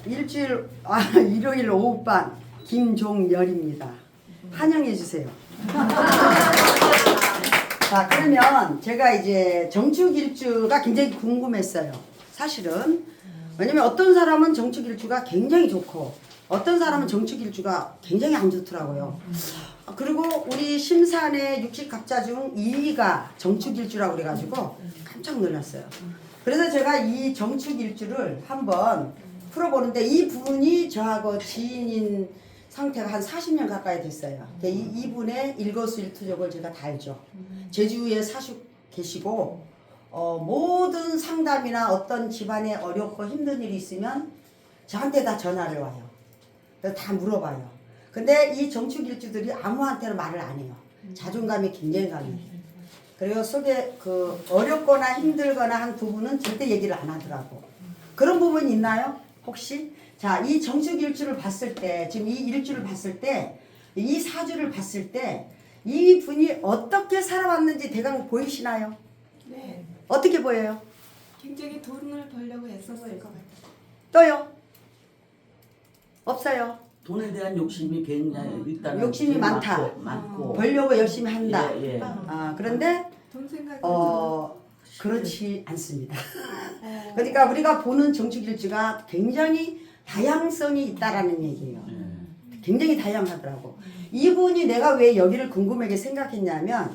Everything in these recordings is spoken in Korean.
일요일 오후반 김종열입니다. 환영해 주세요. 자, 그러면 제가 이제 정축일주가 굉장히 궁금했어요. 사실은. 왜냐면 어떤 사람은 정축일주가 굉장히 좋고 어떤 사람은 정축일주가 굉장히 안 좋더라고요. 그리고 우리 심산의 육식갑자 중 2위가 정축일주라고 그래가지고 깜짝 놀랐어요. 그래서 제가 이 정축일주를 한번 풀어보는데 이 분이 저하고 지인인 상태가 한 40년 가까이 됐어요. 이분의 일거수일투족을 제가 다 알죠. 제주에 사시고 계시고 모든 상담이나 어떤 집안에 어렵고 힘든 일이 있으면 저한테 다 전화를 와요. 그래서 다 물어봐요. 근데 이 정축일주들이 아무한테나 말을 안 해요. 자존감이 굉장히 강해요. 그리고 속에 어렵거나 힘들거나 한 부분은 절대 얘기를 안 하더라고. 그런 부분이 있나요? 혹시? 자, 이 정축일주를 봤을 때, 지금 이 일주를 봤을 때, 이 사주를 봤을 때, 이 분이 어떻게 살아왔는지 대강 보이시나요? 네. 어떻게 보여요? 굉장히 돈을 벌려고 애썼을 것 같아요. 또요? 없어요. 돈에 대한 욕심이 굉장히 일단은 욕심이 많다. 많고 벌려고 열심히 한다. 예, 예. 그런데 돈 생각이 그렇지 않습니다. 그러니까 우리가 보는 정축일주가 굉장히 다양성이 있다라는 얘기예요. 굉장히 다양하더라고. 이분이 내가 왜 여기를 궁금하게 생각했냐면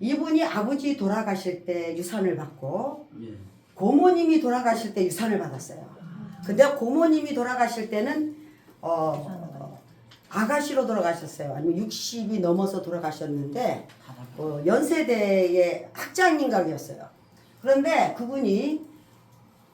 이분이 아버지 돌아가실 때 유산을 받고 예. 고모님이 돌아가실 때 유산을 받았어요. 근데 고모님이 돌아가실 때는 아가씨로 돌아가셨어요. 아니면 60이 넘어서 돌아가셨는데 연세대의 학장님각이었어요. 그런데 그분이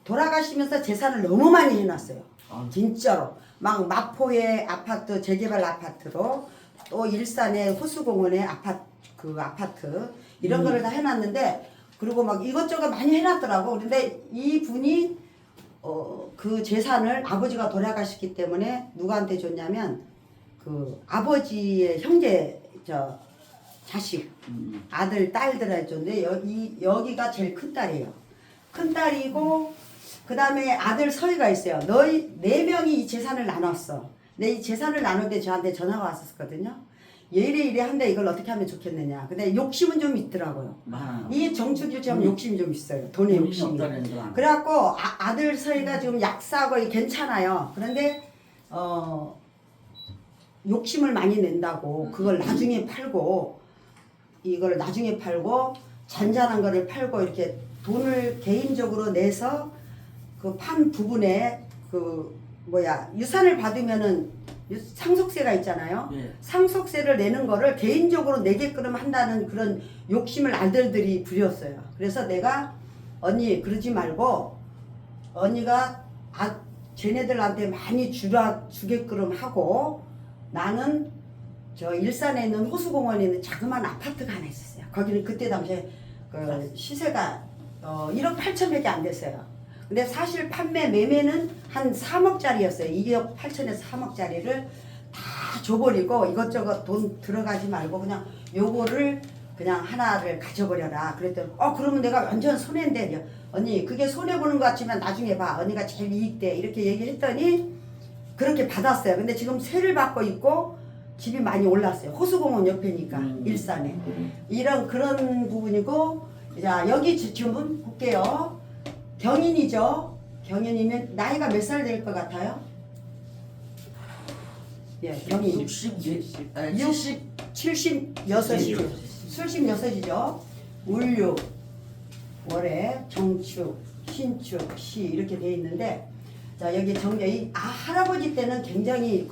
돌아가시면서 재산을 너무 많이 해놨어요. 진짜로. 막 마포의 아파트, 재개발 아파트로 또 일산의 호수공원의 아파트 이런 거를 다 해놨는데 그리고 막 이것저것 많이 해놨더라고. 그런데 이 분이 그 재산을 아버지가 돌아가셨기 때문에 누구한테 줬냐면 그 아버지의 형제 자식 아들 딸들한테 줬는데 여기가 제일 큰 딸이에요. 큰 딸이고 그 다음에 아들 서희가 있어요. 너희 4명이 이 재산을 나눴어. 근데 이 재산을 나눌 때 저한테 전화가 왔었거든요. 이래 한데 이걸 어떻게 하면 좋겠느냐. 근데 욕심은 좀 있더라고요. 이 정축일주하면 욕심이 좀 있어요. 돈의 욕심이. 그래갖고 아들 서희가 지금 약사하고 괜찮아요. 그런데 욕심을 많이 낸다고 그걸 나중에 팔고 이걸 나중에 팔고 잔잔한 거를 팔고 이렇게 돈을 개인적으로 내서 그 판 부분에 유산을 받으면은 상속세가 있잖아요. 예. 상속세를 내는 거를 개인적으로 내게끔 한다는 그런 욕심을 아들들이 부렸어요. 그래서 내가 언니 그러지 말고 언니가 쟤네들한테 많이 주게끔 하고 나는 저 일산에 있는 호수공원에 있는 자그마한 아파트가 하나 있었어요. 거기는 그때 당시에 그 시세가 1억 8천밖에 안 됐어요. 근데 사실 매매는 한 3억짜리였어요. 2억 8천에서 3억짜리를 다 줘버리고 이것저것 돈 들어가지 말고 그냥 요거를 그냥 하나를 가져버려라. 그랬더니 그러면 내가 완전 손해인데 언니 그게 손해보는 것 같지만 나중에 봐. 언니가 제일 이익돼. 이렇게 얘기했더니 그렇게 받았어요. 근데 지금 세를 받고 있고 집이 많이 올랐어요. 호수공원 옆에니까 일산에. 그런 부분이고 자 여기 지금은 볼게요. 경인이죠. 경인이면 나이가 몇 살 될 것 같아요? 예, 경인. 76이죠. 76이죠. 울육, 월해, 정축, 신축, 시 이렇게 돼 있는데 자 여기 할아버지 때는 굉장히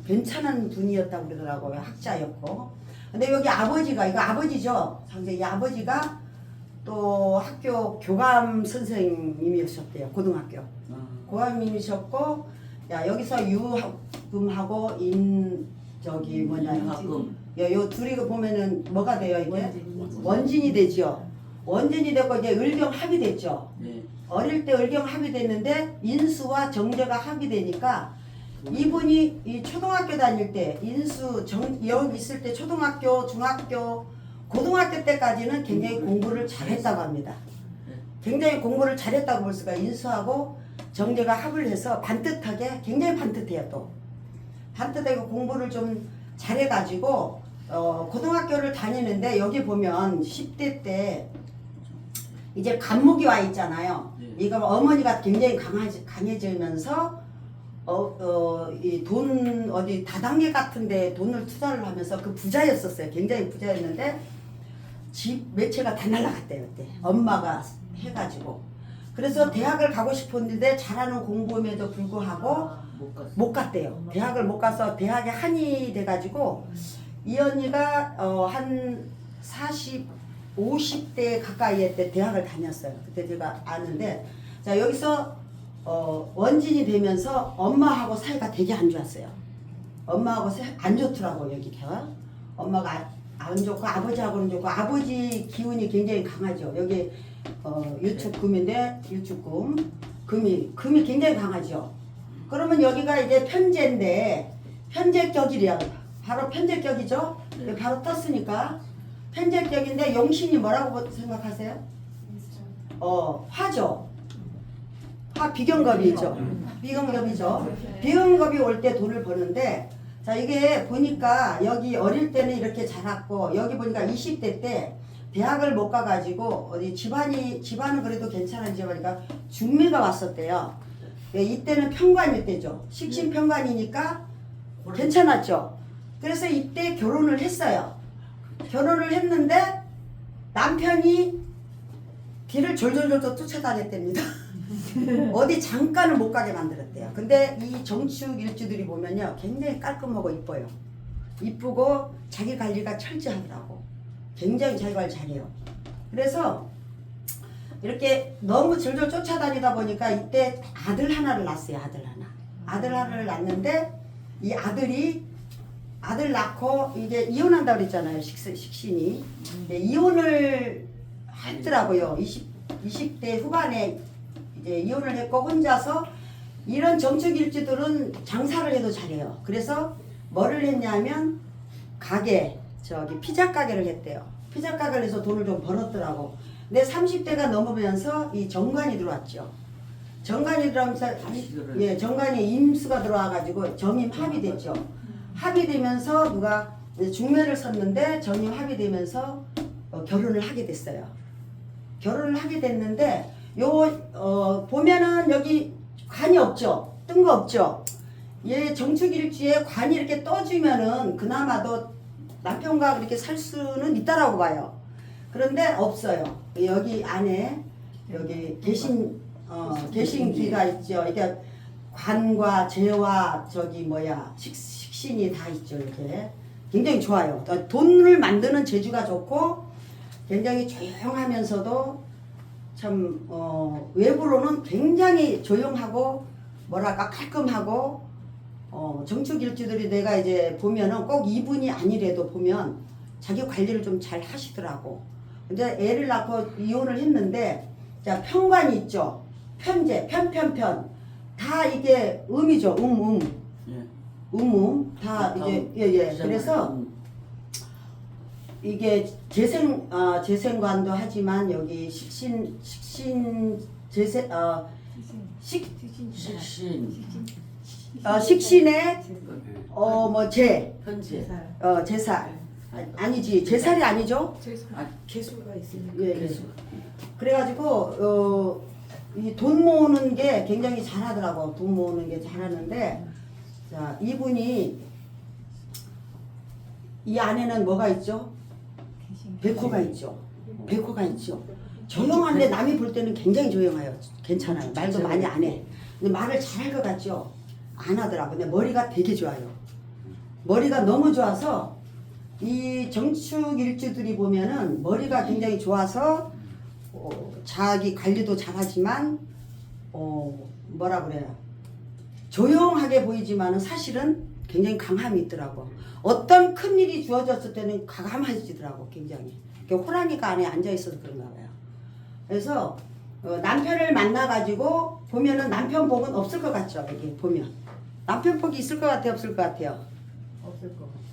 괜찮은 분이었다고 그러더라고요. 학자였고. 근데 여기 아버지가 이거 아버지죠. 이 아버지가 또 학교 교감 선생님이셨대요. 고등학교. 고감님이셨고 여기서 유학금하고 요 둘이 보면은 뭐가 돼요 이게? 원진이 되죠. 원진이 되고 이제 을경 합의됐죠. 네. 어릴 때 을경 합의됐는데 인수와 정제가 합의되니까 이분이 이 초등학교 다닐 때 여기 있을 때 초등학교, 중학교, 고등학교 때까지는 굉장히 공부를 잘했다고 합니다. 굉장히 공부를 잘했다고 볼 수가 인수하고 정계가 합을 해서 반듯하게 굉장히 반듯해요 또. 반듯하게 공부를 좀 잘해가지고 고등학교를 다니는데 여기 보면 10대 때 이제 간목이 와 있잖아요. 네. 이거 어머니가 굉장히 강해지면서 이 돈 어디 다단계 같은데 돈을 투자를 하면서 그 부자였었어요. 굉장히 부자였는데 집 매체가 다 날라갔대요 그때. 엄마가 해가지고. 그래서 대학을 가고 싶었는데 잘하는 공부임에도 불구하고 못 갔어. 못 갔대요. 대학을 못 가서 대학에 한이 돼가지고 이 언니가 한 50대 가까이에 때 대학을 다녔어요. 그때 제가 아는데 자 여기서 원진이 되면서 엄마하고 사이가 되게 안 좋았어요. 엄마하고 안 좋더라고 여기가. 엄마가 안 좋고 아버지하고는 좋고 아버지 기운이 굉장히 강하죠. 여기 유축금인데 유축금 금이 굉장히 강하죠. 그러면 여기가 이제 편제인데 편제격이래요. 바로 편제격이죠. 네. 바로 떴으니까 편제격인데 용신이 뭐라고 생각하세요? 화죠. 화 비경겁이죠. 비경겁이죠. 비경겁이 올 때 돈을 버는데 자 이게 보니까 여기 어릴 때는 이렇게 자랐고 여기 보니까 20대 때 대학을 못 가가지고 어디 집안은 그래도 괜찮은지 보니까 중매가 왔었대요. 이때는 평관일 때죠. 식신평관이니까 괜찮았죠. 그래서 이때 결혼을 했어요. 결혼을 했는데 남편이 뒤를 졸졸졸 쫓아다녔답니다. 어디 잠깐은 못 가게 만들었대요. 근데 이 정축 일주들이 보면요 굉장히 깔끔하고 이뻐요. 이쁘고 자기 관리가 철저하더라고. 굉장히 자기 관리 잘해요. 그래서 이렇게 너무 졸졸 쫓아다니다 보니까 이때 아들 하나를 낳았어요. 아들 하나를 낳는데 이 아들 낳고 이제 이혼한다고 그랬잖아요. 식신이. 이혼을 했더라고요. 20대 후반에 이제 이혼을 했고 혼자서 이런 정축일주들은 장사를 해도 잘해요. 그래서 뭐를 했냐면 가게 피자 가게를 했대요. 피자 가게를 해서 돈을 좀 벌었더라고. 근데 30대가 넘으면서 이 정관이 들어왔죠. 정관이 들어오면서 정관이 임수가 들어와가지고 정임 합의됐죠. 합의되면서 누가 중매를 섰는데 정임 합의되면서 결혼을 하게 됐어요. 결혼을 하게 됐는데 보면은 여기 관이 없죠. 뜬 거 없죠. 얘 정축일주에 관이 이렇게 떠주면은 그나마도 남편과 그렇게 살 수는 있다라고 봐요. 그런데 없어요. 여기 안에 여기 계신기가 있죠. 이게 관과 재와 식신이 다 있죠. 이렇게 굉장히 좋아요. 돈을 만드는 재주가 좋고 굉장히 조용하면서도 참 외부로는 굉장히 조용하고 뭐랄까 깔끔하고 정축일주들이 내가 이제 보면은 꼭 이분이 아니래도 보면 자기 관리를 좀 잘 하시더라고. 근데 애를 낳고 이혼을 했는데 자 편관이 있죠. 편제 편편편 다 이게 음이죠. 다 이제 그래서 이게 재생관도 하지만 여기 식신 식신에 편지. 제살 아니지 제살이 아니죠. 개수가 있으니까. 예. 그래가지고 이 돈 모으는 게 굉장히 잘하더라고. 돈 모으는 게 잘하는데 자 이분이 이 안에는 뭐가 있죠? 백호가 있죠. 조용한데 남이 볼 때는 굉장히 조용해요. 괜찮아요. 말도 많이 안 해. 근데 말을 잘할 것 같죠? 안 하더라고. 근데 머리가 되게 좋아요. 머리가 너무 좋아서 이 정축 일주들이 보면은 머리가 굉장히 좋아서 자기 관리도 잘하지만 뭐라 그래요? 조용하게 보이지만은 사실은 굉장히 강함이 있더라고. 어떤 큰 일이 주어졌을 때는 과감해지더라고. 굉장히. 호랑이가 안에 앉아 있어서 그런가 봐요. 그래서 남편을 만나가지고 보면은 남편 복은 없을 것 같죠. 여기 보면 남편 복이 있을 것 같아요, 없을 것 같아요?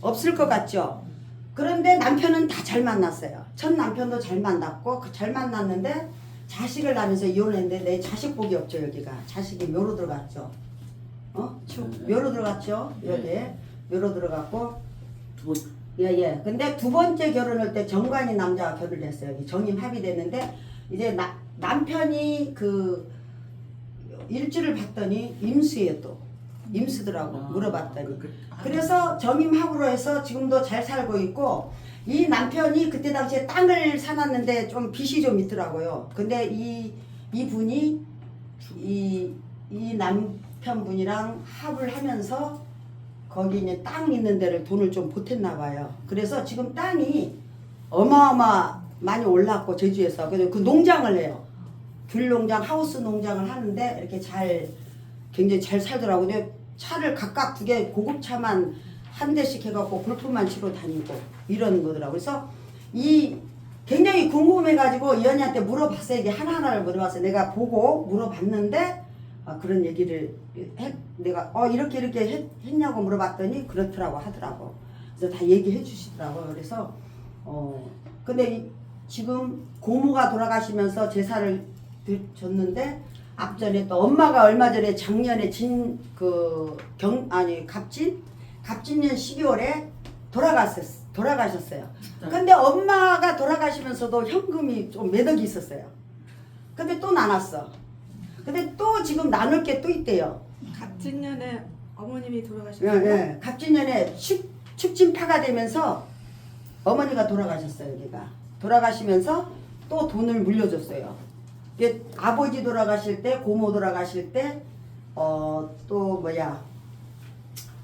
없을 것 같죠. 그런데 남편은 다 잘 만났어요. 첫 남편도 잘 만났고 잘 만났는데 자식을 낳으면서 이혼을 했는데 내 자식 복이 없죠 여기가. 자식이 묘로 들어갔죠. 묘로 들어갔죠 여기에. 묘로 들어갔고 두 번. 예예. 근데 두 번째 결혼할 때 정관이 남자와 결혼을 했어요. 여기 정임 합의됐는데 이제 남편이 그 일주를 봤더니 임수예요 또. 임수더라고 물어봤더니. 그래서 정임합으로 해서 지금도 잘 살고 있고 이 남편이 그때 당시에 땅을 사놨는데 좀 빚이 좀 있더라고요. 근데 이 분이 이 남편분이랑 합을 하면서 거기 이제 땅 있는 데를 돈을 좀 보탰나 봐요. 그래서 지금 땅이 어마어마 많이 올랐고 제주에서 그래서 그 농장을 해요. 귤 농장, 하우스 농장을 하는데 이렇게 굉장히 잘 살더라고요. 근데 차를 각각 두 개 고급차만 한 대씩 해갖고 골프만 치러 다니고 이러는 거더라고요. 그래서 굉장히 궁금해가지고 이 언니한테 물어봤어요. 이게 하나하나를 물어봤어요. 내가 보고 물어봤는데 그런 얘기를 내가 이렇게 했냐고 물어봤더니 그렇더라고 하더라고. 그래서 다 얘기해 주시더라고요. 그래서 근데 지금 고모가 돌아가시면서 제사를 줬는데 앞전에 또 엄마가 얼마 전에 작년에 갑진년 12월에 돌아가셨어요. 근데 엄마가 돌아가시면서도 현금이 좀 매덕이 있었어요. 근데 또 나눴어. 근데 또 지금 나눌 게 또 있대요. 갑진년에 어머님이 돌아가셨어요. 예. 갑진년에 축진파가 되면서 어머니가 돌아가셨어요. 여기가 돌아가시면서 또 돈을 물려줬어요. 이게 아버지 돌아가실 때, 고모 돌아가실 때, 또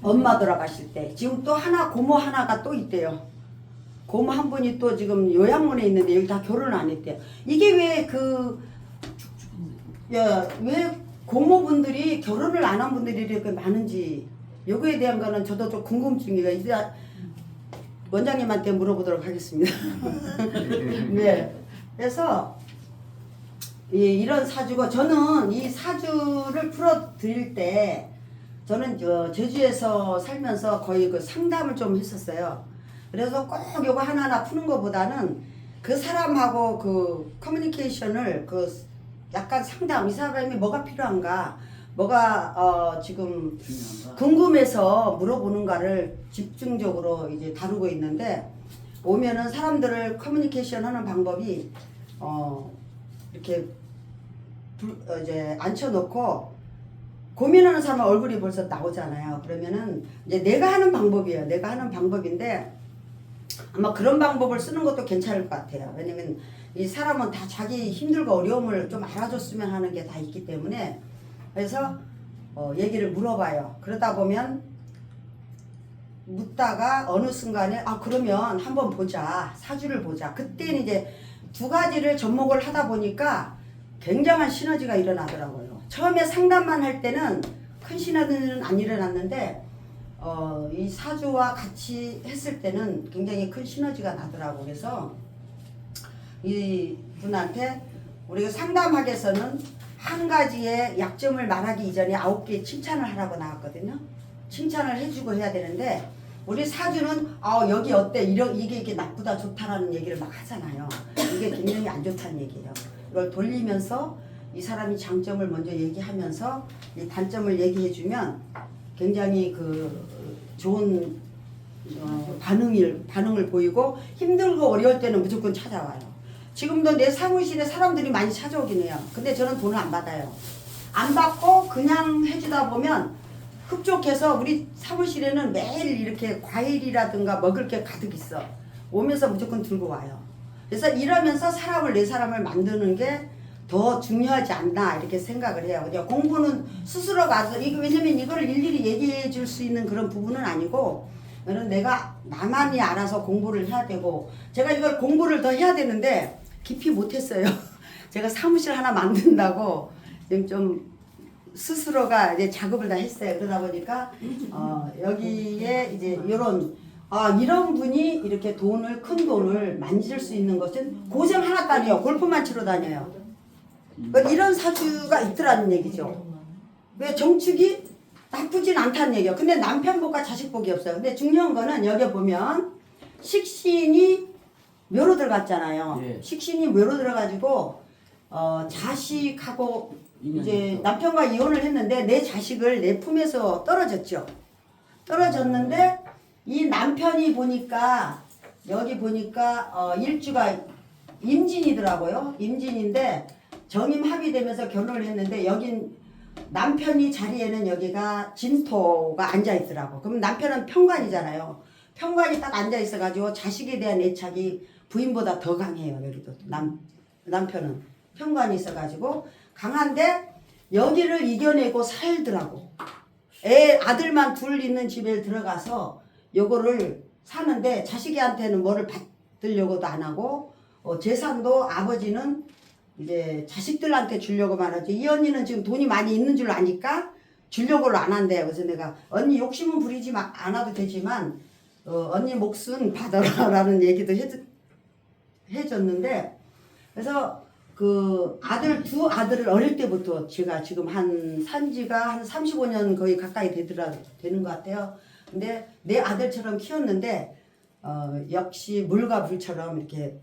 엄마 돌아가실 때, 지금 또 고모 하나가 또 있대요. 고모 한 분이 또 지금 요양원에 있는데 여기 다 결혼을 안 했대요. 이게 왜 고모분들이 결혼을 안 한 분들이 이렇게 많은지, 요거에 대한 거는 저도 좀 궁금증이가 이제 원장님한테 물어보도록 하겠습니다. 네. 그래서 이런 사주고 저는 이 사주를 풀어드릴 때 저는 제주에서 살면서 거의 그 상담을 좀 했었어요. 그래서 꼭 요거 하나하나 푸는 것보다는 그 사람하고 그 커뮤니케이션을 약간 상담, 이 사람이 뭐가 필요한가, 뭐가 지금 궁금해서 물어보는가를 집중적으로 이제 다루고 있는데 오면은 사람들을 커뮤니케이션 하는 방법이 이렇게 이제 앉혀놓고 고민하는 사람 얼굴이 벌써 나오잖아요. 그러면은 이제 내가 하는 방법이에요. 내가 하는 방법인데 아마 그런 방법을 쓰는 것도 괜찮을 것 같아요. 왜냐면 이 사람은 다 자기 힘들고 어려움을 좀 알아줬으면 하는 게 다 있기 때문에 그래서 얘기를 물어봐요. 그러다 보면 묻다가 어느 순간에 그러면 한번 보자. 사주를 보자. 그때는 이제 두 가지를 접목을 하다 보니까 굉장한 시너지가 일어나더라고요. 처음에 상담만 할 때는 큰 시너지는 안 일어났는데 이 사주와 같이 했을 때는 굉장히 큰 시너지가 나더라고요. 그래서 이 분한테 우리가 상담학에서는 한 가지의 약점을 말하기 이전에 9개 칭찬을 하라고 나왔거든요. 칭찬을 해주고 해야 되는데 우리 사주는 여기 어때? 이게 나쁘다 좋다라는 얘기를 막 하잖아요. 이게 굉장히 안 좋다는 얘기예요. 이걸 돌리면서 이 사람이 장점을 먼저 얘기하면서 이 단점을 얘기해주면 굉장히 좋은 반응을 보이고 힘들고 어려울 때는 무조건 찾아와요. 지금도 내 사무실에 사람들이 많이 찾아오긴 해요. 근데 저는 돈을 안 받아요. 안 받고 그냥 해주다 보면 흡족해서 우리 사무실에는 매일 이렇게 과일이라든가 먹을 게 가득 있어. 오면서 무조건 들고 와요. 그래서 이러면서 내 사람을 만드는 게 더 중요하지 않나 이렇게 생각을 해요. 그냥 공부는 스스로 가서 왜냐면 이걸 일일이 얘기해 줄 수 있는 그런 부분은 아니고 나만이 알아서 공부를 해야 되고 제가 이걸 공부를 더 해야 되는데 깊이 못했어요. 제가 사무실 하나 만든다고 지금 좀 스스로가 이제 작업을 다 했어요. 그러다 보니까 여기에 이제 이런 분이 이렇게 큰 돈을 만질 수 있는 것은 고생 하나도 아니에요. 골프만 치러 다녀요. 그러니까 이런 사주가 있더라는 얘기죠. 왜 정축이 나쁘진 않다는 얘기예요. 근데 남편 복과 자식 복이 없어요. 근데 중요한 거는 여기 보면 식신이 묘로 들어갔잖아요. 예. 식신이 묘로 들어가지고 자식하고 이제 인연이 남편과 이혼을 했는데 내 자식을 내 품에서 떨어졌죠. 떨어졌는데 이 남편이 보니까 여기 보니까 일주가 임진이더라고요. 임진인데 정임 합의되면서 결혼을 했는데 여긴 남편이 자리에는 여기가 진토가 앉아 있더라고. 그럼 남편은 평관이잖아요. 평관이 딱 앉아 있어가지고 자식에 대한 애착이 부인보다 더 강해요. 여기도 남편은 평관이 있어가지고 강한데 여기를 이겨내고 살더라고. 아들만 둘 있는 집에 들어가서 요거를 사는데 자식이한테는 뭐를 받으려고도 안 하고 재산도 아버지는 이제 자식들한테 주려고만 하지. 이 언니는 지금 돈이 많이 있는 줄 아니까 주려고를 안 한대요. 그래서 내가 언니 욕심은 부리지 않아도 되지만 언니 몫은 받아라라는 얘기도 해줬는데 그래서 그 두 아들을 어릴 때부터 제가 지금 산지가 한 35년 거의 가까이 되는 것 같아요. 근데 내 아들처럼 키웠는데 역시 물과 불처럼 이렇게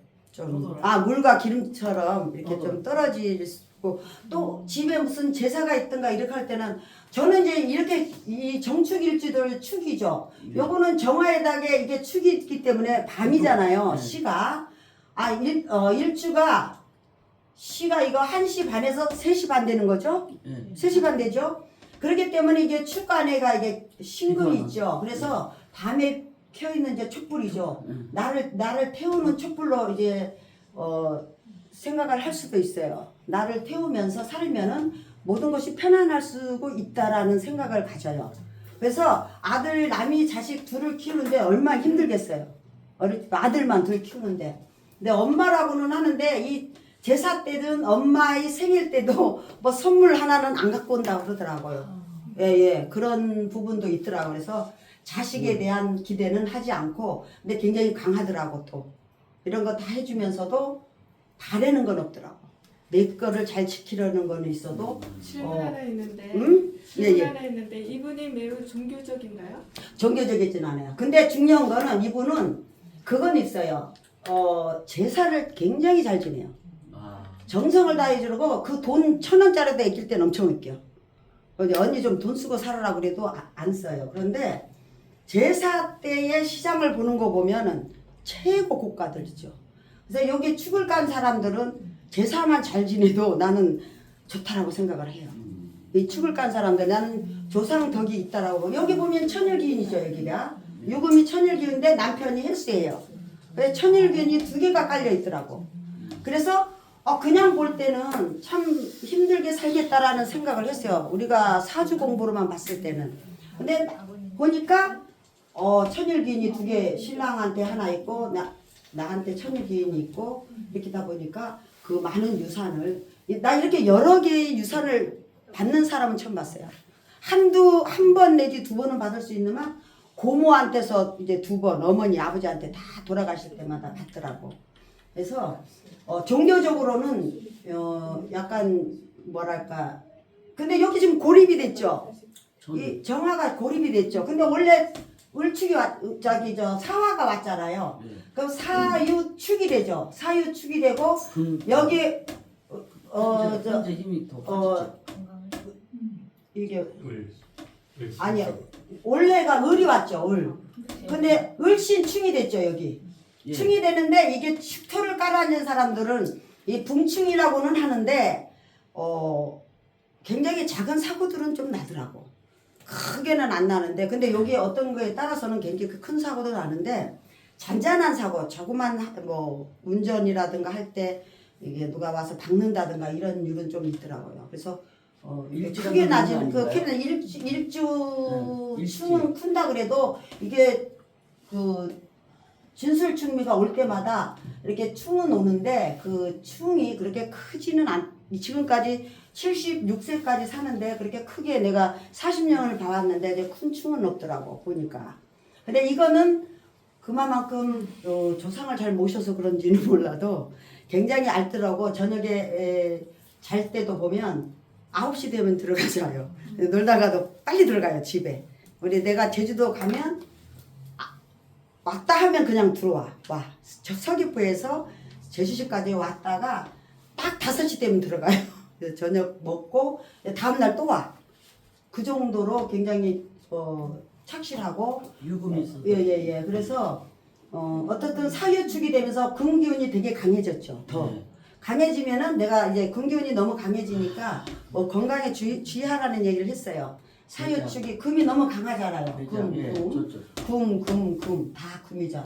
물과 기름처럼 이렇게 좀 떨어지고 또 집에 무슨 제사가 있든가 이렇게 할 때는 저는 이제 이렇게 이 정축일주들 축이죠. 요거는 정화에다게 이게 축이 있기 때문에 밤이잖아요. 시가 일주가 시가 이거 1시 반에서 3시 반 되는 거죠? 3시 반 되죠? 그렇기 때문에 이게 축간에가 이게 신금이 있죠. 그래서 밤에 켜있는 이제 촛불이죠. 나를 태우는 촛불로 이제 생각을 할 수도 있어요. 나를 태우면서 살면은 모든 것이 편안할 수 있다라는 생각을 가져요. 그래서 남이 자식 둘을 키우는데 얼마나 힘들겠어요. 아들만 둘 키우는데. 근데 엄마라고는 하는데 이 제사 때든 엄마의 생일 때도 뭐 선물 하나는 안 갖고 온다고 그러더라고요. 예, 그런 부분도 있더라고요. 그래서 자식에 대한 기대는 하지 않고 근데 굉장히 강하더라고. 또 이런 거 다 해주면서도 바라는 건 없더라고. 내 거를 잘 지키려는 거는 있어도 질문 하나 있는데 예. 하나 있는데 이분이 매우 종교적인가요? 종교적이진 않아요. 근데 중요한 거는 이분은 그건 있어요. 제사를 굉장히 잘 지내요. 정성을 다해 주고 그 돈 1,000원짜리도 아낄 때는 엄청 아껴. 언니 좀 돈 쓰고 살아라 그래도 안 써요. 그런데 제사 때의 시장을 보는 거 보면은 최고 고가들이죠. 그래서 여기 축을 깐 사람들은 제사만 잘 지내도 나는 좋다라고 생각을 해요. 이 축을 깐 사람들 나는 조상 덕이 있다라고. 여기 보면 천일기운이죠. 여기가 유금이 천일기운인데 남편이 헬스예요. 그래서 천일기운이 2개가 깔려 있더라고. 그래서 그냥 볼 때는 참 힘들게 살겠다라는 생각을 했어요. 우리가 사주 공부로만 봤을 때는. 근데 보니까 천일기운이 2개 신랑한테 하나 있고 나한테 천일기운이 있고 이렇게 다 보니까 그 많은 유산을 나 이렇게 여러 개의 유산을 받는 사람은 처음 봤어요. 한 번 내지 2번은 받을 수 있는만 고모한테서 이제 2번 어머니 아버지한테 다 돌아가실 때마다 받더라고. 그래서 종교적으로는 약간 뭐랄까 근데 여기 지금 고립이 됐죠. 이 정화가 고립이 됐죠. 근데 원래 을축이 사화가 왔잖아요. 그럼 사유축이 되죠. 사유축이 되고 여기 현재 힘이 더 커지죠. 이게 아니요. 원래가 을이 왔죠. 을. 근데 을신충이 됐죠. 여기. 충이 되는데 이게 축토를 깔아낸 사람들은 이 붕충이라고는 하는데 굉장히 작은 사고들은 좀 나더라고. 크게는 안 나는데 근데 여기 어떤 거에 따라서는 굉장히 큰 사고도 나는데 잔잔한 사고 조그만 뭐 운전이라든가 할 때 이게 누가 와서 박는다든가 이런 일은 좀 있더라고요. 그래서 크게 나지는 일주충은 큰다 그래도 이게 진술충미가 올 때마다 이렇게 충은 오는데 그 충이 그렇게 크지는 지금까지 76세까지 사는데 그렇게 크게 내가 40년을 봐왔는데 큰 충은 없더라고 보니까. 근데 이거는 그만큼 조상을 잘 모셔서 그런지는 몰라도 굉장히 알더라고. 저녁에 잘 때도 보면 9시 되면 들어가자요. 놀다가도 빨리 들어가요 집에. 내가 제주도 가면 왔다 하면 그냥 들어와. 저 서귀포에서 제주시까지 왔다가 딱 5시 되면 들어가요. 그래서 저녁 먹고 다음날 또 와. 그 정도로 굉장히 착실하고 유금이 있어. 예예예. 그래서 어떻든 사유축이 되면서 금기운이 되게 강해졌죠. 더 네. 강해지면은 내가 이제 금기운이 너무 강해지니까 뭐 건강에 주의하라는 얘기를 했어요. 사유축이 금이 너무 강하잖아요. 예, 저쪽. 금 다 금이죠.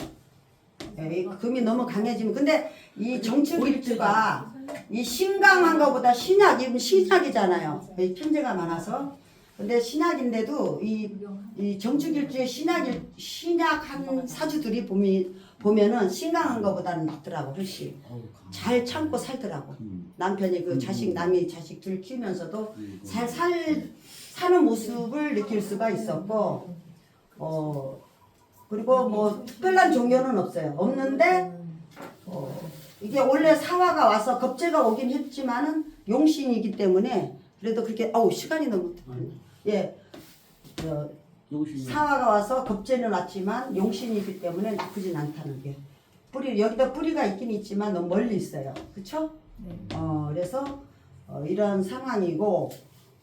예, 이 금이 너무 강해지면 근데 이 정축일주가 이 신강한 것보다 신약이 신약이잖아요. 이 편제가 많아서. 근데 신약인데도 이 정축일주의 신약한 사주들이 보면은 신강한 것보다는 낫더라고 훨씬. 잘 참고 살더라고. 남편이 그 남이 자식 둘 키우면서도 잘 사는 모습을 느낄 수가 있었고, 그리고 뭐 특별한 종교는 없어요. 없는데, 이게 원래 사화가 와서 겁재가 오긴 했지만은 용신이기 때문에 그래도 그렇게, 시간이 너무, 예. 사화가 와서 겁재는 왔지만 용신이기 때문에 나쁘진 않다는 게. 여기다 뿌리가 있긴 있지만 너무 멀리 있어요. 그쵸? 그래서 이런 상황이고,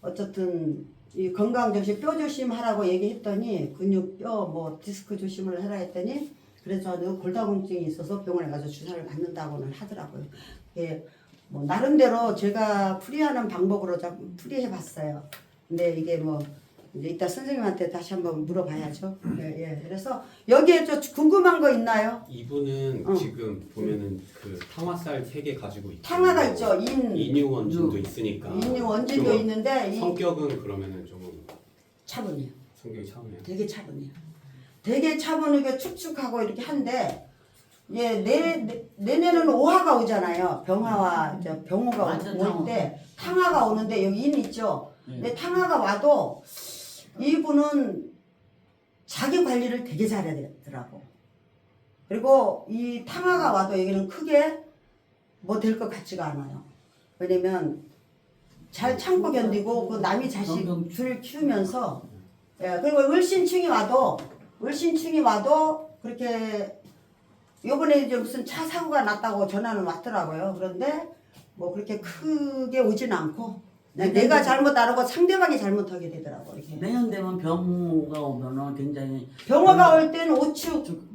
어쨌든 이 건강 조심, 뼈 조심하라고 얘기했더니 근육, 뼈, 뭐 디스크 조심을 해라 했더니 그래서 골다공증이 있어서 병원에 가서 주사를 받는다고는 하더라고요. 예, 뭐 나름대로 제가 풀이하는 방법으로 좀 풀이해봤어요. 근데 이게 뭐 이제 이따 선생님한테 다시 한번 물어봐야죠. 예. 그래서 여기에 좀 궁금한 거 있나요? 이분은 지금 보면은 그 탕화살 3개 가지고 있고 탕화가 있죠. 인유원진도 있으니까 인유원진도 좀 있는데 성격은 그러면은 좀 차분해요. 성격이 차분해요. 되게 차분해요. 되게 차분하게 축축하고 이렇게 한데 예, 내년은 오화가 오잖아요. 병화와 병호가 완전 올 때 탕화가 오는데 여기 인 있죠. 근데 탕화가 와도 이분은 자기 관리를 되게 잘해야 되더라고. 그리고 이 탕화가 와도 여기는 크게 뭐 될 것 같지가 않아요. 왜냐면 잘 참고 견디고 그 남이 자식 둘 키우면서 예, 그리고 을신충이 와도 그렇게 요번에 이제 무슨 차 사고가 났다고 전화는 왔더라고요. 그런데 뭐 그렇게 크게 오진 않고 내가 잘못 안 하고 상대방이 잘못하게 되더라고. 이렇게. 내년 되면 병호가 오면은 굉장히 병화가 올 때는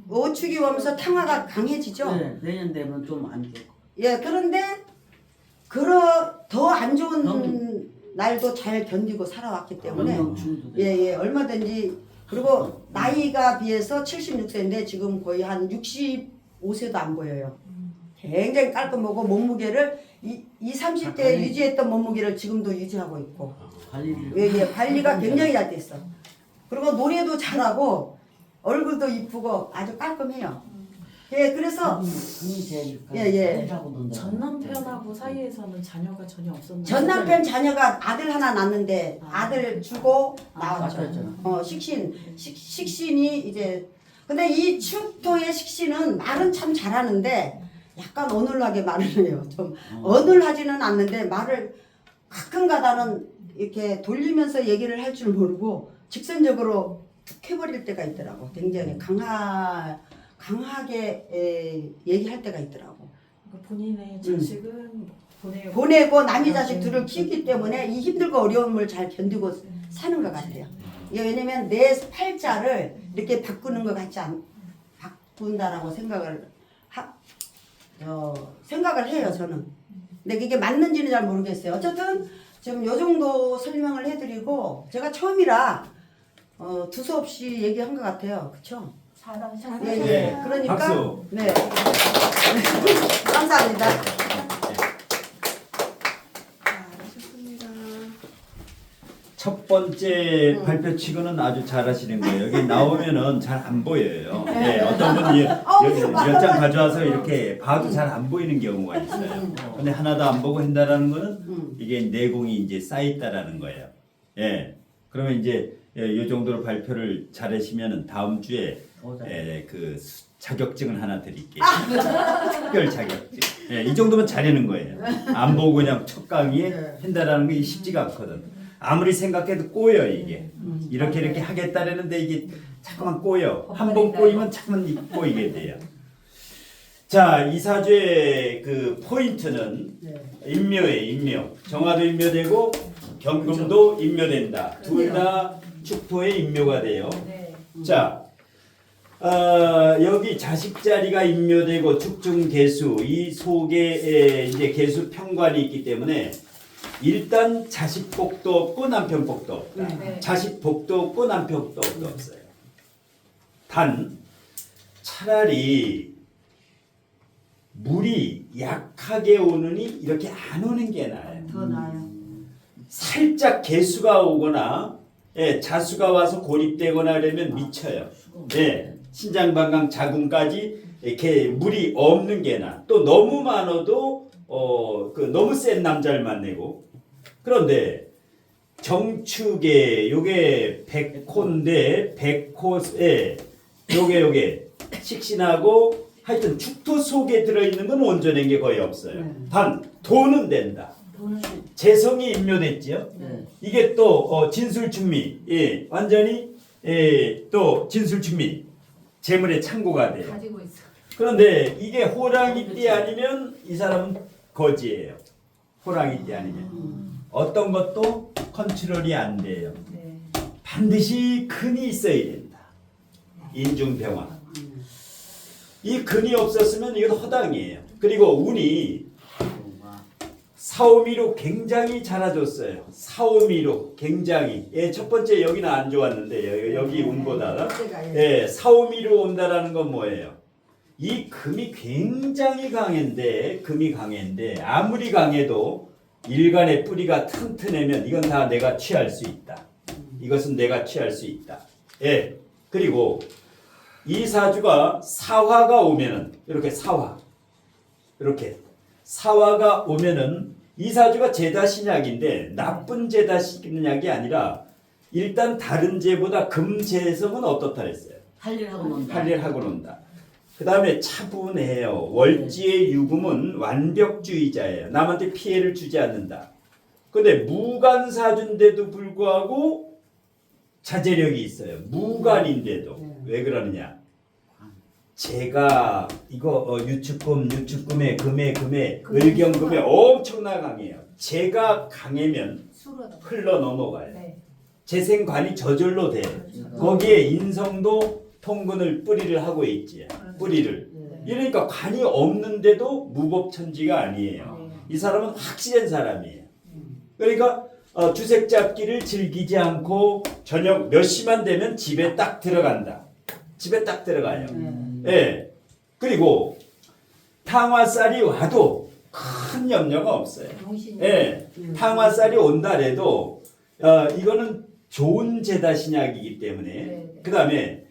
오축이 오면서 탕화가 강해지죠. 네, 내년 되면 좀 안 좋고. 예, 그런데 더 안 좋은 날도 잘 견디고 살아왔기 때문에 예, 얼마든지. 그리고 나이가 비해서 76세인데 지금 거의 한 65세도 안 보여요. 굉장히 깔끔하고 몸무게를 30대 유지했던 몸무게를 지금도 유지하고 있고. 예, 관리가 굉장히 잘 돼 있어. 그리고 노래도 잘하고 얼굴도 이쁘고 아주 깔끔해요. 예, 그래서 전 남편하고 사이에서는 자녀가 전혀 없었나요? 전 남편 자녀가 아들 하나 낳았는데 아들 주고 나왔죠. 식신이 이제 근데 이 축토의 식신은 말은 참 잘하는데 약간 어눌하게 말을 해요. 좀 어눌하지는 않는데 말을 가끔가다는 이렇게 돌리면서 얘기를 할 줄 모르고 직선적으로 툭 해버릴 때가 있더라고. 굉장히 강하게 얘기할 때가 있더라고. 그러니까 본인의 자식은 보내고 남의 자식 둘을 키우기 때문에 이 힘들고 어려움을 잘 견디고 사는 것 같아요. 이게 왜냐면 내 팔자를 이렇게 바꾸는 것 같지 바꾼다라고 생각을 해요, 저는. 근데 그게 맞는지는 잘 모르겠어요. 어쨌든 지금 요 정도 설명을 해드리고 제가 처음이라 두서없이 얘기한 것 같아요. 그쵸? 잘하셨어요. 예. 그러니까 박수. 네. 감사합니다. 잘하셨습니다. 첫 번째 발표치고는 아주 잘하시는 거예요. 여기 나오면은 잘 안 보여요. 네, 어떤 분이 몇 장 가져와서 이렇게 봐도 잘 안 보이는 경우가 있어요. 근데 하나도 안 보고 한다라는 거는 이게 내공이 이제 쌓였다라는 거예요. 예. 그러면 이제 이 정도로 발표를 잘하시면은 다음 주에 그 자격증을 하나 드릴게요. 특별 자격증. 예, 이 정도면 잘하는 거예요. 안 보고 그냥 첫 강의에 한다라는 게 쉽지가 않거든. 아무리 생각해도 꼬여 이게. 이렇게 하겠다라는데 이게 자꾸만 꼬여. 한 번 꼬이면 자꾸만 꼬이게 돼요. 자. 자, 이 사주의 그 포인트는 네. 인묘예요. 인묘. 정화도 인묘되고 경금도 인묘된다. 둘 다 축토의 인묘가 돼요. 네. 자, 여기 자식 자리가 인묘되고 축중 개수 이 속에 이제 개수 평관이 있기 때문에 일단 자식 복도 없고 남편 복도 없다. 네. 자식 복도 없고 남편 복도 없어요. 단 차라리 물이 약하게 오느니 이렇게 안 오는 게 나아요. 더 나아요. 살짝 개수가 오거나 자수가 와서 고립되거나 하려면 미쳐요. 신장방광 자궁까지 이렇게 물이 없는 게나 또 너무 많아도 너무 센 남자를 만나고 그런데 정축에 요게 백호인데 백호에 요게 식신하고 하여튼 축토 속에 들어있는 건 온전한 게 거의 없어요. 단 돈은 된다. 돈은 재성이 인묘됐지요. 네. 이게 또 진술충미 완전히 또 진술충미 재물의 창고가 돼요. 가지고 있어. 그런데 이게 호랑이 띠 아니면 이 사람은 거지예요. 호랑이 띠 아니면 어떤 것도 컨트롤이 안 돼요. 네. 반드시 근이 있어야 된다. 인중병화. 이 근이 없었으면 이건 허당이에요. 그리고 운이 사오미로 굉장히 잘해줬어요. 사오미로 굉장히. 첫 번째 여기는 안 좋았는데 여기 운보다 사오미로 온다라는 건 뭐예요? 이 금이 굉장히 강한데 아무리 강해도 일간의 뿌리가 튼튼하면 이건 다 내가 취할 수 있다. 이것은 내가 취할 수 있다. 그리고 이 사주가 사화가 오면은 이렇게 사화가 오면은 이 사주가 제다 신약인데 나쁜 제다 신약이 아니라 일단 다른 제보다 금재성은 어떻다 그랬어요? 할 일 하고 논다. 할 일 하고 논다. 그 다음에 차분해요. 월지의 유금은 완벽주의자예요. 남한테 피해를 주지 않는다. 근데 무간사주인데도 불구하고 자제력이 있어요. 무간인데도. 왜 그러느냐? 제가 이거 유축금에 금에 을경금에 엄청나게 강해요. 제가 강하면 흘러 넘어가요. 네. 재생관이 저절로 돼요. 거기에 인성도 통근을 뿌리를 하고 있지. 뿌리를. 이러니까 관이 없는데도 무법천지가 아니에요. 이 사람은 확실한 사람이에요. 그러니까 주색 잡기를 즐기지 않고 저녁 몇 시만 되면 집에 딱 들어간다. 집에 딱 들어가요. 그리고 탕화살이 와도 큰 염려가 없어요. 탕화살이 온다래도 이거는 좋은 제다 신약이기 때문에 그 다음에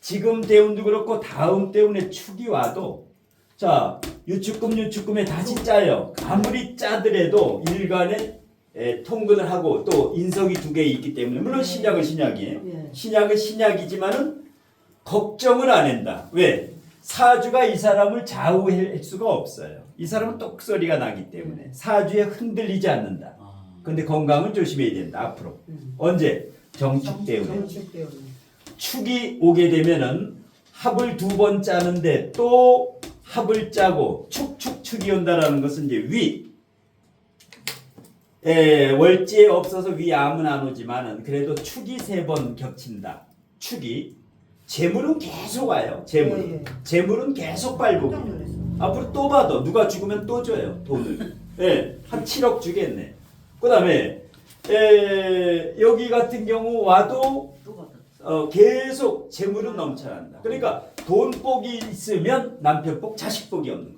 지금 대운도 그렇고 다음 대운에 축이 와도 자 유축금에 다시 짜요. 아무리 짜더라도 일간에 통근을 하고 또 인석이 2개 있기 때문에 물론 신약은 신약이에요. 신약은 신약이지만은 걱정을 안 한다. 왜? 사주가 이 사람을 좌우할 수가 없어요. 이 사람은 똑소리가 나기 때문에 사주에 흔들리지 않는다. 근데 건강은 조심해야 된다. 앞으로. 언제? 정축 때문에. 축이 오게 되면은 합을 2번 짜는데 또 합을 짜고 축이 온다라는 것은 이제 위. 월지에 없어서 위 암은 안 오지만은 그래도 축이 3번 겹친다. 축이. 재물은 계속 와요. 재물은 계속 발복이. 앞으로 또 받아. 누가 죽으면 또 줘요. 돈을. 한 7억 주겠네. 그 다음에 여기 같은 경우 와도 계속 재물은 넘쳐난다. 그러니까 돈복이 있으면 남편복, 자식복이 없는 거예요.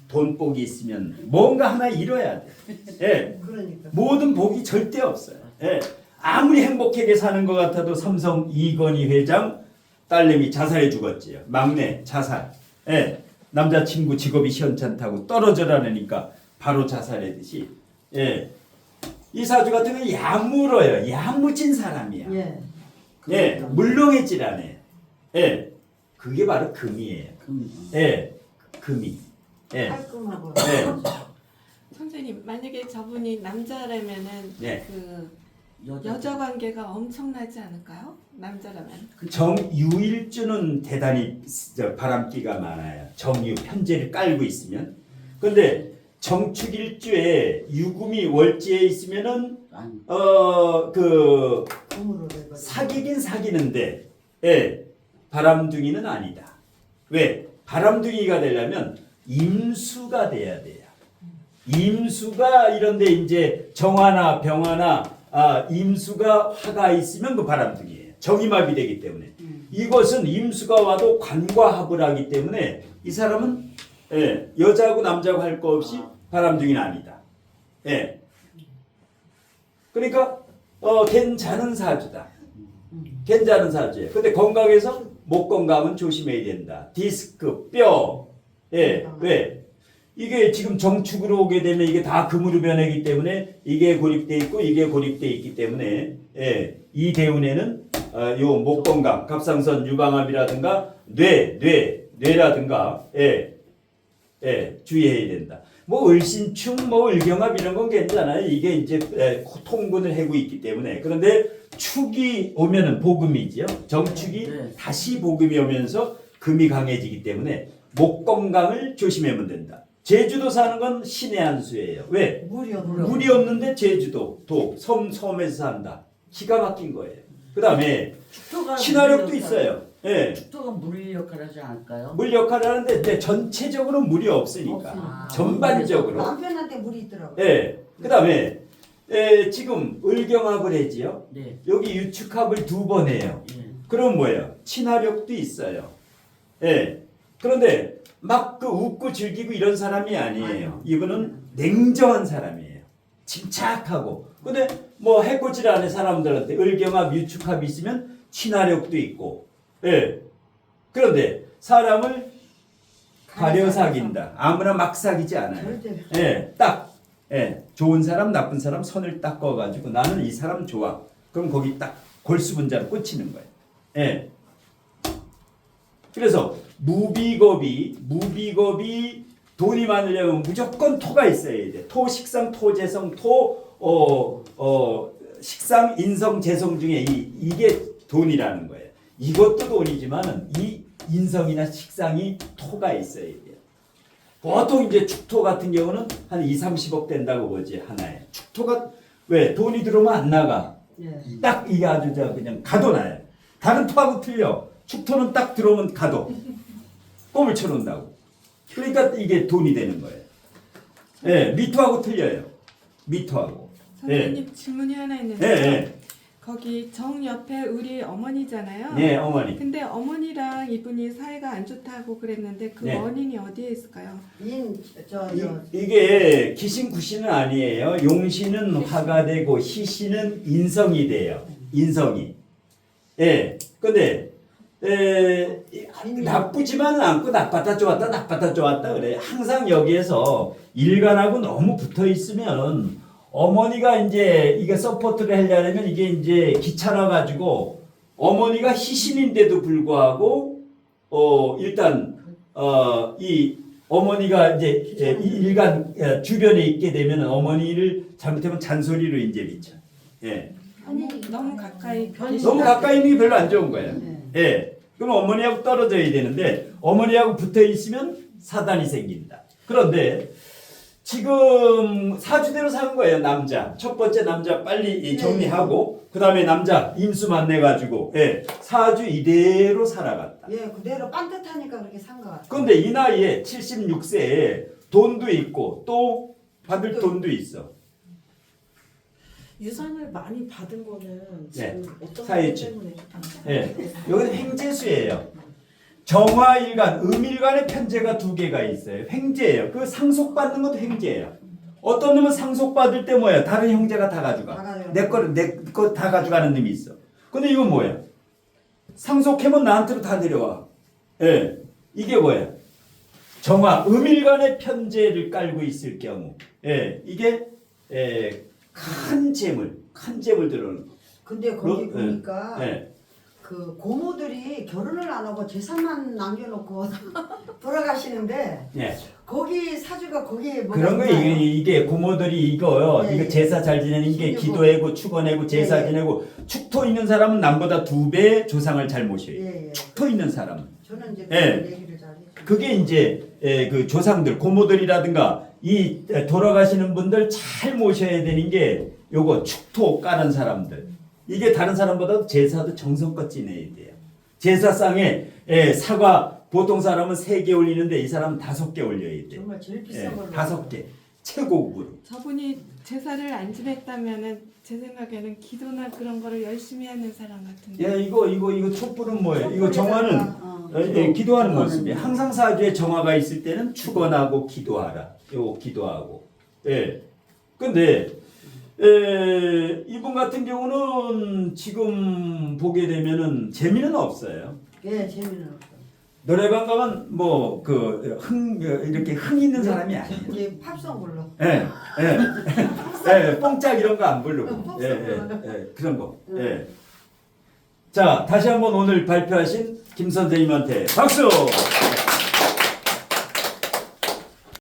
돈복이 있으면 뭔가 하나 이뤄야 돼. 모든 복이 절대 없어요. 아무리 행복하게 사는 것 같아도 삼성 이건희 회장 딸내미 자살해 죽었지요. 막내 자살. 남자친구 직업이 시원찮다고 떨어져라니까 바로 자살하듯이. 이 사주 같은 경우는 야물어요. 야무진 사람이야. 물렁해질 않아요. 그게 바로 금이에요. 금이. 선생님 만약에 저분이 남자라면은 네. 그 여자 관계가 엄청나지 않을까요? 남자라면. 정유일주는 대단히 바람기가 많아요. 정유 편제를 깔고 있으면. 근데 정축일주에 유금이 월지에 있으면은 아니 그 금으로 돼버려. 사귀긴 사귀는데 바람둥이는 아니다. 왜? 바람둥이가 되려면 임수가 돼야 돼요. 임수가 이런데 이제 정화나 병화나 임수가 화가 있으면 그 바람둥이에요. 정임합이 되기 때문에. 이것은 임수가 와도 관과합을 하기 때문에 이 사람은 여자하고 남자하고 할 거 없이 바람둥이는 아니다. 그러니까 괜찮은 사주다. 괜찮은 사주예요. 근데 건강에서 목 건강은 조심해야 된다. 디스크, 뼈. 왜? 이게 지금 정축으로 오게 되면 이게 다 금으로 변하기 때문에 이게 고립돼 있고 이게 고립돼 있기 때문에 이 대운에는 요 목 건강, 갑상선 유방암이라든가 뇌라든가 주의해야 된다. 뭐 을신충, 뭐 을경합 이런 건 괜찮아요. 이게 이제 통근을 하고 있기 때문에. 그런데 축이 오면은 복음이지요. 정축이 네. 다시 복음이 오면서 금이 강해지기 때문에 목 건강을 조심하면 된다. 제주도 사는 건 신의 한 수예요. 왜? 물이 없는데 제주도 섬에서 산다. 기가 막힌 거예요. 그 다음에 축토가 친화력도 물 있어요. 축토가 물 역할을 하지 않을까요? 물 역할을 하는데 근데 전체적으로 물이 없으니까. 없으니까. 전반적으로. 남편한테 물이 있더라고. 그 다음에 지금 을경합을 해지요. 네. 여기 유축합을 2번 해요. 예. 그럼 뭐예요? 친화력도 있어요. 그런데 막 그 웃고 즐기고 이런 사람이 아니에요. 이분은 냉정한 사람이에요. 침착하고. 근데 뭐 해코지 안에 사람들한테 을경합, 유축합이 있으면 친화력도 있고. 그런데 사람을 가려 사귄다. 아무나 막 사귀지 않아요. 절대. 딱 좋은 사람, 나쁜 사람 선을 딱 그어가지고 나는 이 사람 좋아. 그럼 거기 딱 골수분자로 꽂히는 거예요. 그래서 무비겁이 돈이 많으려면 무조건 토가 있어야 돼. 토, 식상, 토재성, 식상, 인성, 재성 중에 이게 돈이라는 거예요. 이것도 돈이지만은 이 인성이나 식상이 토가 있어야 돼요. 보통 이제 축토 같은 경우는 한 2, 30억 된다고 보지 하나에. 축토가 왜 돈이 들어오면 안 나가. 딱 이게 아주 그냥 가둬놔요. 다른 토하고 틀려. 축토는 딱 들어오면 가둬. 꼼을 쳐놓는다고. 그러니까 이게 돈이 되는 거예요. 미토하고 틀려요. 미토하고. 선생님 질문이 하나 있는데요. 네. 거기 정 옆에 우리 어머니잖아요. 네, 어머니. 근데 어머니랑 이분이 사이가 안 좋다고 그랬는데 그 네. 원인이 어디에 있을까요? 이게 기신구신은 아니에요. 용신은 화가 되고 희신은 인성이 돼요. 인성이. 근데 나쁘지만은 않고 나빴다 좋았다 그래. 항상 여기에서 일간하고 너무 붙어 있으면 어머니가 이제 이게 서포트를 하려면 이게 이제 귀찮아 가지고 어머니가 희신인데도 불구하고 일단 이 어머니가 이제 일간 주변에 있게 되면 어머니를 잘못하면 잔소리로 이제 미쳐. 아니 너무 가까이 너무 가까이 있는 게 별로 안 좋은 거예요. 그럼 어머니하고 떨어져야 되는데 어머니하고 붙어 있으면 사단이 생긴다. 그런데 지금 사주대로 산 거예요. 남자 첫 번째 남자 빨리 정리하고 그 다음에 남자 임수 만나가지고 사주 이대로 살아갔다. 그대로 반듯하니까 그렇게 산 것 같아요. 그런데 이 나이에 76세에 돈도 있고 또 받을 돈도 있어. 유산을 많이 받은 거는 지금 어떤 사회주. 것 때문에 여기는 횡재수예요. 정화일간, 음일간의 편제가 2개가 있어요. 횡재예요. 그 상속받는 것도 횡재예요. 어떤 놈은 상속받을 때 뭐야? 다른 형제가 다 가져가. 내 거 다 가져가는 놈이 있어. 근데 이건 뭐야? 상속하면 나한테로 다 내려와. 이게 뭐야? 정화, 음일간의 편제를 깔고 있을 경우, 이게 큰 재물 들어오는 거. 근데 거기 보니까 그 고모들이 결혼을 안 하고 재산만 남겨놓고 돌아가시는데 예. 거기 사주가 거기에 뭐가 그런 거 있나요? 이게 고모들이 이거요. 네. 이거 제사 잘 지내는 게 신유고. 기도하고 축원하고 제사 네. 지내고 축토 있는 사람은 남보다 2배 조상을 잘 모셔요. 예, 예. 축토 있는 사람. 저는 이제 예. 그런 얘기를 잘 해주죠. 그게 이제 그 조상들 고모들이라든가 이 돌아가시는 분들 잘 모셔야 되는 게 요거 축토 까는 사람들. 이게 다른 사람보다 제사도 정성껏 지내야 돼요. 제사상에 사과 보통 사람은 3개 올리는데 이 사람은 5개 올려야 돼요. 정말 제일 비싼 걸로 5개 최고급으로. 저분이 제사를 안 지냈다면은 제 생각에는 기도나 그런 거를 열심히 하는 사람 같은데. 야 이거 촛불은 뭐예요? 이거 정화는 기도하는 기도하는 모습이에요. 항상 사주에 정화가 있을 때는 축원하고 기도하라. 요거 기도하고. 예. 근데 이분 같은 경우는 지금 보게 되면은 재미는 없어요. 예, 재미는 없어. 노래방 가면 뭐 이렇게 흥 있는 사람이 아니에요. 이게 팝송 불러. 예, 뽕짝 이런 거 안 부르고, 그런 거. 자, 다시 한번 오늘 발표하신 김 선생님한테 박수.